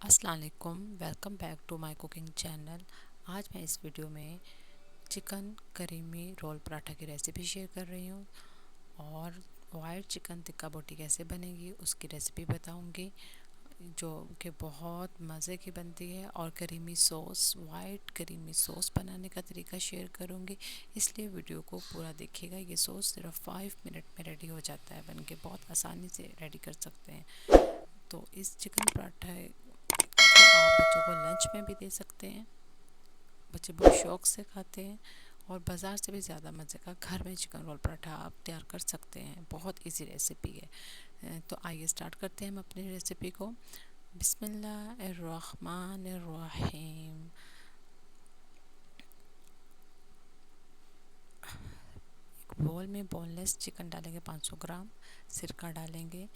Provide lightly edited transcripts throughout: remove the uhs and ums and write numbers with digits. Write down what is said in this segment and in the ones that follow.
अस्सलाम वालेकुम, welcome back to my cooking channel. आज मैं इस वीडियो में चिकन करीमी रोल पराठा की रेसिपी शेयर कर रही हूँ और वाइट चिकन टिक्का बोटी कैसे बनेगी उसकी रेसिपी बताऊँगी, जो कि बहुत मज़े की बनती है। और creamy sauce, white creamy sauce बनाने का तरीका शेयर करूँगी, इसलिए वीडियो को पूरा देखिएगा। ये सॉस सिर्फ 5 मिनट में रेडी हो जाता है, बन के बहुत आसानी से रेडी कर सकते हैं। तो इस चिकन पराठा तो आप बच्चों को लंच में भी दे सकते हैं, बच्चे बहुत शौक से खाते हैं। और बाज़ार से भी ज़्यादा मज़े का घर में चिकन रोल पराठा आप तैयार कर सकते हैं। बहुत इजी रेसिपी है। तो आइए स्टार्ट करते हैं हम अपनी रेसिपी को। बिस्मिल्लाहिर्रहमानिर्रहीम। एक बोल में बोनलेस चिकन डालेंगे 500 ग्राम, सिरका डालेंगे,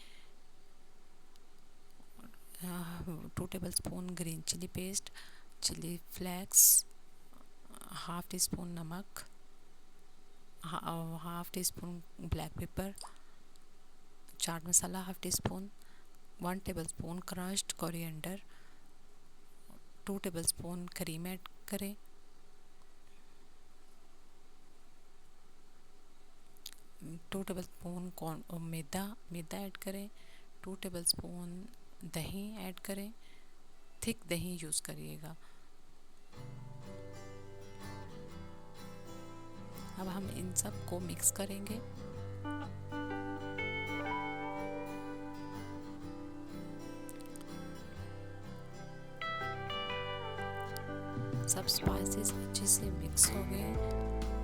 2 tablespoon green chilli paste, chilli flakes, half teaspoon नमक, half teaspoon black pepper, chaat masala half teaspoon, 1 tablespoon crushed coriander, 2 tablespoon cream add करें, 2 टेबल स्पून मैदा add करें, 2 tablespoon दही add करें, thick दही use करिएगा। अब हम इन सब को मिक्स करेंगे। सब स्पाइसेस अच्छे से मिक्स हो गए।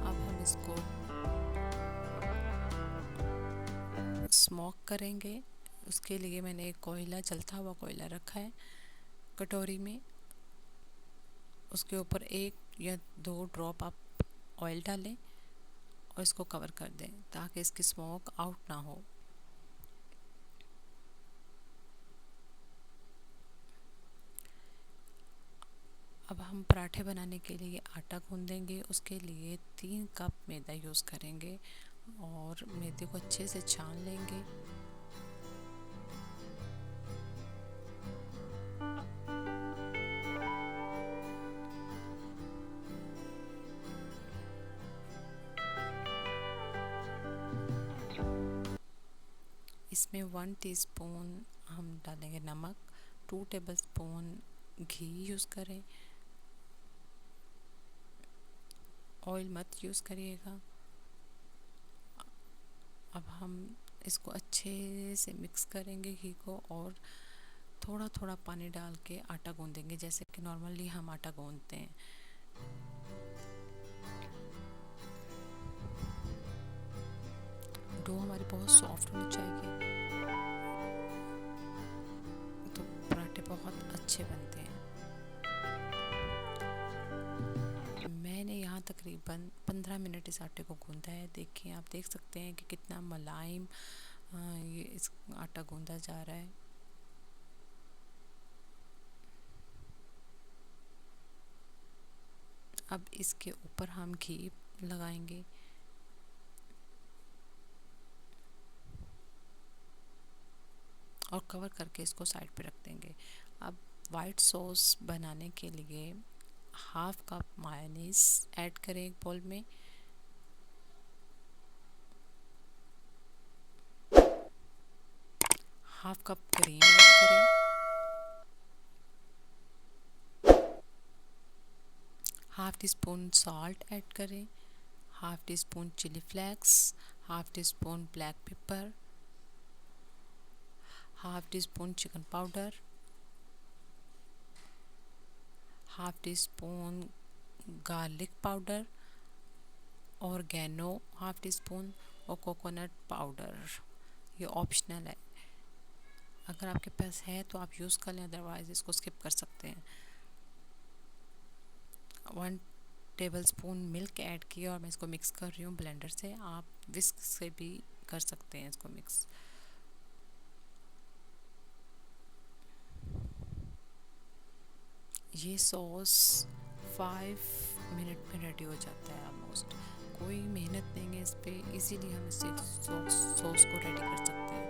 अब हम इसको स्मोक करेंगे। उसके लिए मैंने एक कोयला, जलता हुआ कोयला रखा है कटोरी में। उसके ऊपर 1 या 2 ड्रॉप आप ऑयल डालें और इसको कवर कर दें ताकि इसकी स्मोक आउट ना हो। अब हम पराठे बनाने के लिए आटा गूंदेंगे। उसके लिए 3 कप मैदा यूज़ करेंगे और मैदे को अच्छे से छान लेंगे। इसमें 1 टीस्पून हम डालेंगे नमक, 2 टेबल स्पून घी यूज़ करें, ऑयल मत यूज़ करिएगा। अब हम इसको अच्छे से मिक्स करेंगे घी को और थोड़ा थोड़ा पानी डाल के आटा गूंदेंगे, जैसे कि नॉर्मली हम आटा गूंदते हैं। डो हमारी बहुत सॉफ्ट होनी चाहिए, तो पराठे बहुत अच्छे बनते हैं। मैंने यहाँ तकरीबन 15 मिनट इस आटे को गूंदा है। देखिए, आप देख सकते हैं कि कितना मुलायम ये इस आटा गूंदा जा रहा है। अब इसके ऊपर हम घी लगाएंगे और कवर करके इसको साइड पे रख देंगे। अब वाइट सॉस बनाने के लिए हाफ कप मायोनीज ऐड करें एक बोल में, हाफ कप क्रीम ऐड करें, half teaspoon salt add करें, half teaspoon chilli flakes, half teaspoon black pepper, half teaspoon chicken powder, half teaspoon garlic powder, oregano half teaspoon और coconut powder. ये optional है, अगर आपके पास है तो आप use कर लें, अदरवाइज़ इसको स्किप कर सकते हैं। 1 टेबल स्पून मिल्क ऐड किया और मैं इसको मिक्स कर रही हूँ ब्लेंडर से। आप विस्क से भी कर सकते हैं इसको मिक्स। ये सॉस 5 मिनट में रेडी हो जाता है ऑलमोस्ट। कोई मेहनत नहीं है इस पर, इजीली हम इससे सॉस को रेडी कर सकते हैं।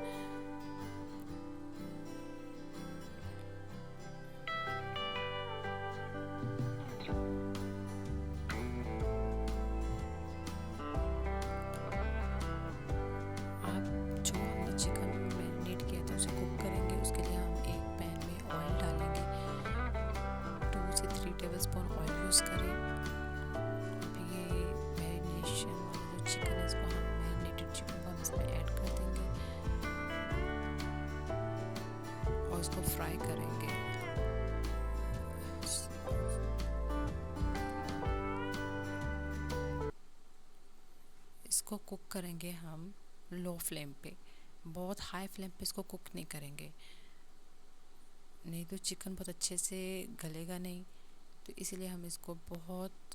टीस्पून ऑयल यूज़ करें। अब ये मैरिनेशन वाला जो चिकन है इसको हम मैरिनेटेड चिकन को हम इसमें ऐड कर देंगे और इसको फ्राई करेंगे। इसको कुक करेंगे हम लो फ्लेम पे, बहुत हाई फ्लेम पे इसको कुक नहीं करेंगे, नहीं तो चिकन बहुत अच्छे से गलेगा नहीं। तो इसलिए हम इसको बहुत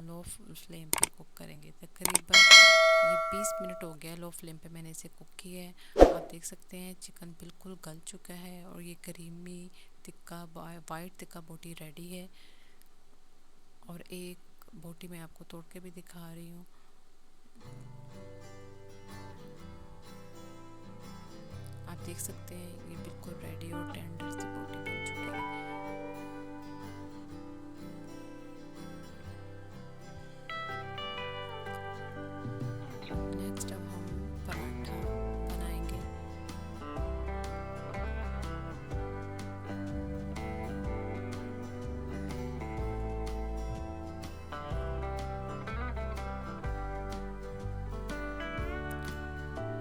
लो फ्लेम पे कुक करेंगे। तकरीबन ये 20 मिनट हो गया लो फ्लेम पे मैंने इसे कुक किया है। आप देख सकते हैं चिकन बिल्कुल गल चुका है और ये करीमी टिक्का वाइट टिक्का बोटी रेडी है। और एक बोटी मैं आपको तोड़ के भी दिखा रही हूँ। आप देख सकते हैं ये बिल्कुल रेडी और टेंडर सी बोटी बन चुकी है। नेक्स्ट अब हम पराठा बनाएंगे।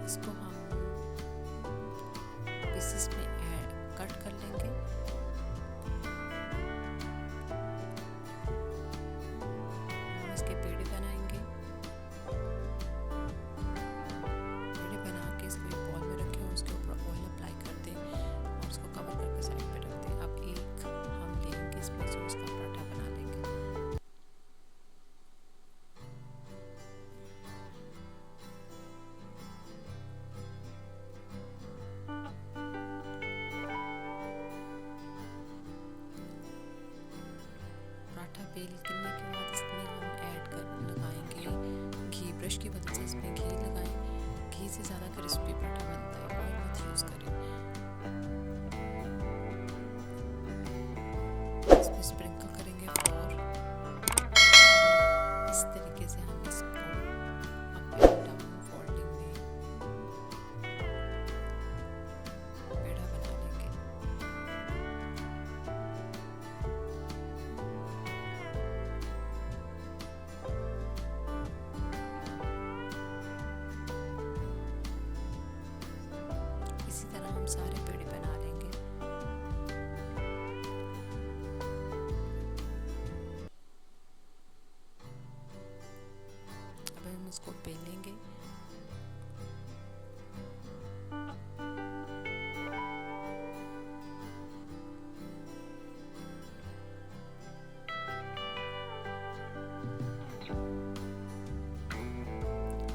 इसको हम पीसेस में कट कर लेंगे। हम इसके पेड़े बनाएंगे। पेड़े बना के इसको एक बॉल में रखें और उसके ऊपर ऑयल अप्लाई कर दें और उसको कवर करके साइड पे रख दें। अब एक हम लेंगे इसमें से उसका पराठा बना लेंगे। पराठा बेल करने के बाद इसमें हम ऐड कर लगाएंगे घी। ब्रश की मदद से इसमें घी लगाएं। घी से ज़्यादा क्रिस्पी पराठा बनता है, ऑयल मत यूज़ करें। इसमें स्प्रिंकल करेंगे फ्लोर। इस तरीके से हम इसको अप एंड डाउन फोल्डिंग में पेड़ा बना लेंगे। इसी तरह हम सारे पेड़े बना लेंगे। अब हम इसको बेलेंगे।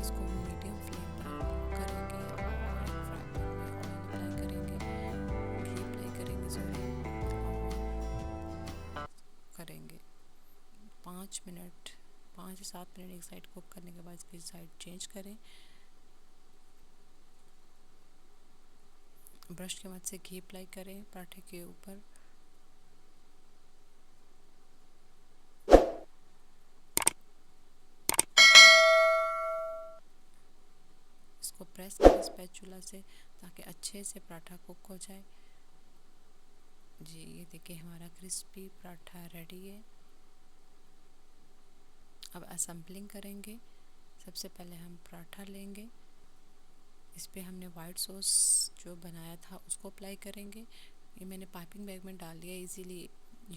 इसको मीडियम फ्लेम पर कुक करेंगे और एक फ्राई पैन में ऑयल अप्लाई करेंगे, घी अप्लाई करेंगे, सॉरी, करेंगे 5 मिनट 5 से 7 मिनट एक साइड कुक करने के बाद इसकी साइड चेंज करें। ब्रश की मदद से घी अप्लाई करें पराठे के ऊपर। इसको प्रेस करें स्पैचुला से ताकि अच्छे से पराठा कुक हो जाए। जी ये देखिए हमारा क्रिस्पी पराठा रेडी है। अब असेंबलिंग करेंगे। सबसे पहले हम पराठा लेंगे, इस पे हमने वाइट सॉस जो बनाया था उसको अप्लाई करेंगे। ये मैंने पाइपिंग बैग में डाल दिया, इजीली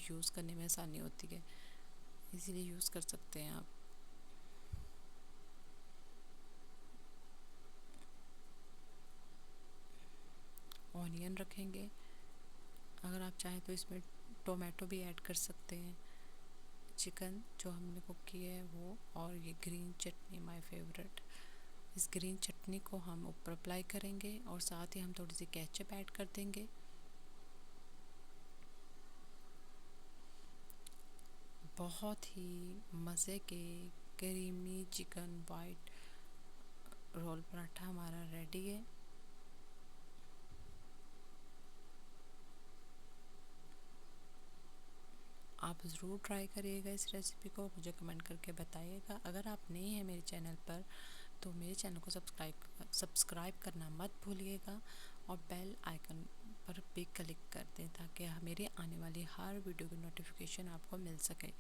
यूज़ करने में आसानी होती है, इजीली यूज़ कर सकते हैं आप। ऑनियन रखेंगे, अगर आप चाहें तो इसमें टोमेटो भी ऐड कर सकते हैं। चिकन जो हमने कुक किया है वो, और ये ग्रीन चटनी माय फेवरेट। इस ग्रीन चटनी को हम ऊपर अप्लाई करेंगे और साथ ही हम थोड़ी सी केचप ऐड कर देंगे। बहुत ही मज़े के creamy chicken white roll paratha हमारा रेडी है। आप ज़रूर ट्राई करिएगा इस रेसिपी को, मुझे कमेंट करके बताइएगा। अगर आप नए हैं मेरे चैनल पर तो मेरे चैनल को सब्सक्राइब करना मत भूलिएगा और बेल आइकन पर पे क्लिक कर दें ताकि मेरी आने वाली हर वीडियो की नोटिफिकेशन आपको मिल सके।